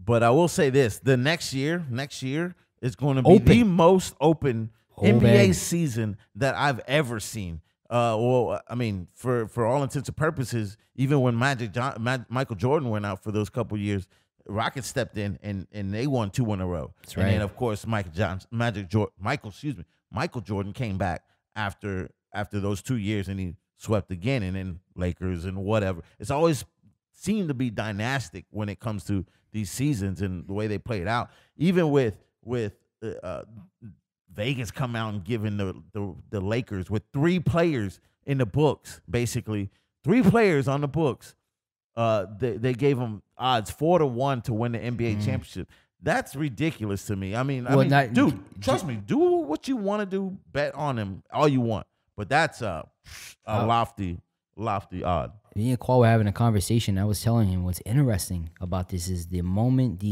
But I will say this: the next year is going to be the most open NBA season that I've ever seen. Well, I mean, for all intents and purposes, even when Michael Jordan went out for those couple years, Rockets stepped in and they won 2 in a row. That's right. And then of course Michael Jordan came back after those 2 years and he swept again, and then Lakers and whatever. It's always seemed to be dynastic when it comes to these seasons and the way they play it out. Even with Vegas come out and giving the Lakers with 3 players in the books, basically 3 players on the books. They gave them odds 4-1 to win the NBA championship. That's ridiculous to me. I mean, dude, trust me, do what you want to do, bet on them all you want, but that's a lofty odd. Me and Qual were having a conversation. I was telling him what's interesting about this is the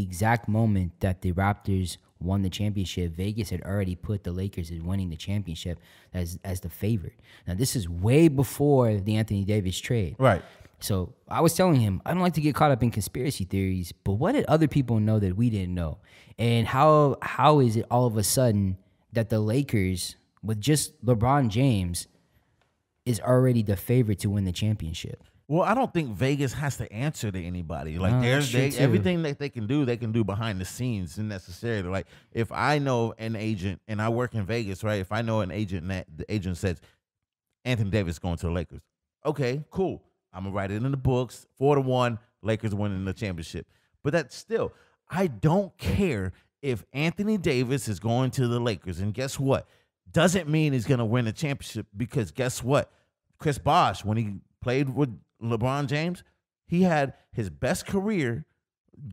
exact moment that the Raptors won the championship, Vegas had already put the Lakers as winning the championship as the favorite. Now, this is way before the Anthony Davis trade. Right. So I was telling him, I don't like to get caught up in conspiracy theories, but what did other people know that we didn't know? And how is it all of a sudden that the Lakers, with just LeBron James, is already the favorite to win the championship? Well, I don't think Vegas has to answer to anybody. Like everything that they can do behind the scenes and necessarily. Like if I know an agent and I work in Vegas, right? If I know an agent and the agent says Anthony Davis going to the Lakers, okay, cool. I'm gonna write it in the books, 4-1, Lakers winning the championship. But that's still, I don't care if Anthony Davis is going to the Lakers. And guess what? Doesn't mean he's gonna win the championship, because guess what? Chris Bosh, when he played with LeBron James, he had his best career,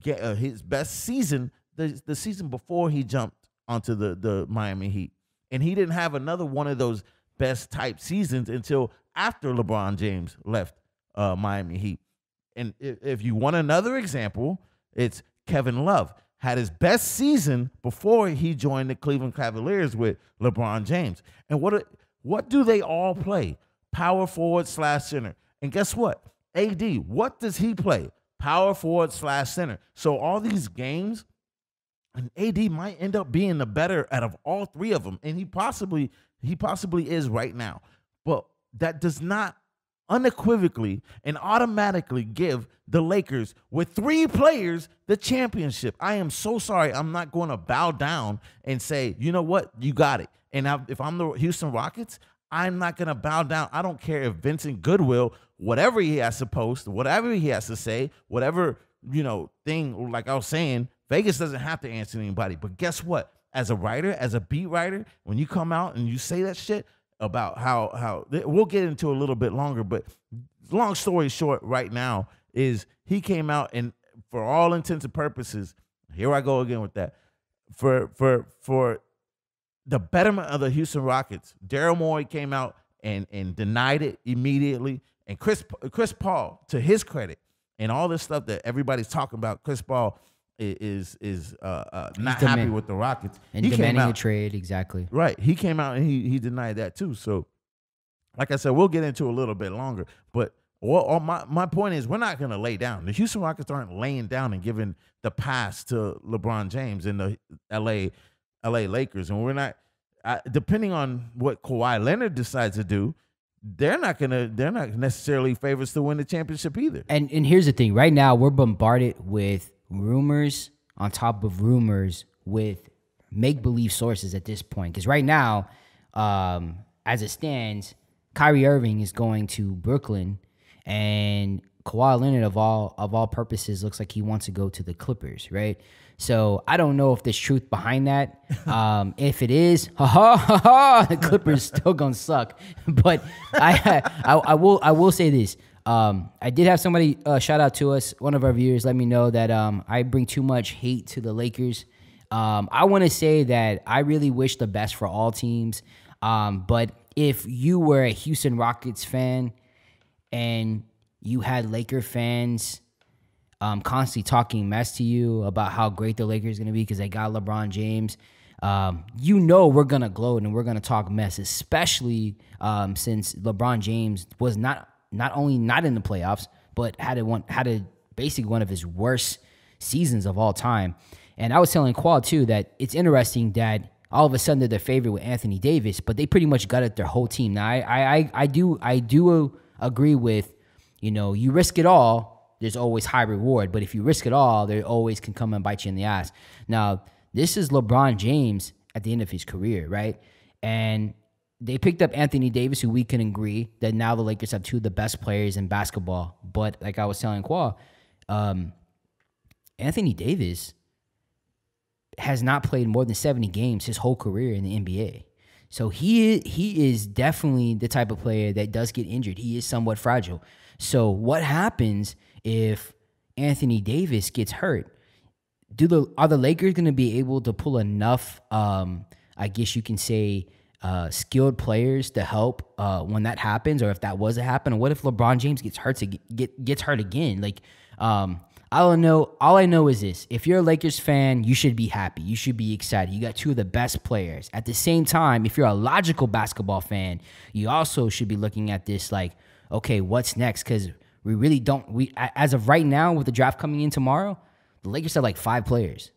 his best season, the season before he jumped onto the Miami Heat. And he didn't have another one of those best type seasons until after LeBron James left Miami Heat. And if you want another example, it's Kevin Love. Had his best season before he joined the Cleveland Cavaliers with LeBron James. And what do they all play? Power forward / center. And guess what? AD, what does he play? Power forward / center. So all these games, and AD might end up being the better out of all 3 of them. And he possibly is right now. But that does not unequivocally and automatically give the Lakers with 3 players the championship. I am so sorry. I'm not going to bow down and say, you know what? You got it. And if I'm the Houston Rockets, I'm not going to bow down. I don't care if Vincent Goodwill, whatever he has to post, whatever he has to say, whatever, thing, like I was saying, Vegas doesn't have to answer anybody. But guess what? As a writer, as a beat writer, when you come out and you say that shit about how we'll get into a little bit longer, but long story short right now is he came out and for all intents and purposes, here I go again with that, for the betterment of the Houston Rockets, Daryl Morey came out and denied it immediately. And Chris Paul, to his credit, and all this stuff that everybody's talking about, Chris Paul is not happy with the Rockets. And demanding a trade, exactly. Right. He came out and he denied that too. So, like I said, we'll get into a little bit longer. But my point is, we're not going to lay down. The Houston Rockets aren't laying down and giving the pass to LeBron James and the LA Lakers. And we're not, depending on what Kawhi Leonard decides to do, they're not necessarily favorites to win the championship either. And here's the thing. Right now, we're bombarded with rumors on top of rumors with make-believe sources at this point. Because right now, as it stands, Kyrie Irving is going to Brooklyn, and Kawhi Leonard, of all purposes, looks like he wants to go to the Clippers, right? So I don't know if there's truth behind that. If it is, the Clippers still gonna suck. But I will say this. I did have somebody shout out to us, one of our viewers, let me know that I bring too much hate to the Lakers. I want to say that I really wish the best for all teams. But if you were a Houston Rockets fan and you had Laker fans constantly talking mess to you about how great the Lakers are going to be because they got LeBron James, we're going to gloat and we're going to talk mess, especially since LeBron James was not only not in the playoffs, but had basically one of his worst seasons of all time. And I was telling Qual too that it's interesting that all of a sudden they're the favorite with Anthony Davis, but they pretty much gutted their whole team. Now I do agree with, you risk it all, there's always high reward. But if you risk it all, they always can come and bite you in the ass. Now, this is LeBron James at the end of his career, right? And they picked up Anthony Davis, who we can agree that now the Lakers have two of the best players in basketball. But like I was telling Qual, Anthony Davis has not played more than 70 games his whole career in the NBA. So he is definitely the type of player that does get injured. He is somewhat fragile. So what happens if Anthony Davis gets hurt? Are the Lakers going to be able to pull enough, I guess you can say, skilled players to help when that happens, or if that was to happen? Or what if LeBron James gets hurt again? Like, I don't know. All I know is this: if you're a Lakers fan, you should be happy. You should be excited. You got two of the best players. At the same time, if you're a logical basketball fan, you also should be looking at this like, okay, what's next? Because we really don't. As of right now, with the draft coming in tomorrow, the Lakers have like 5 players.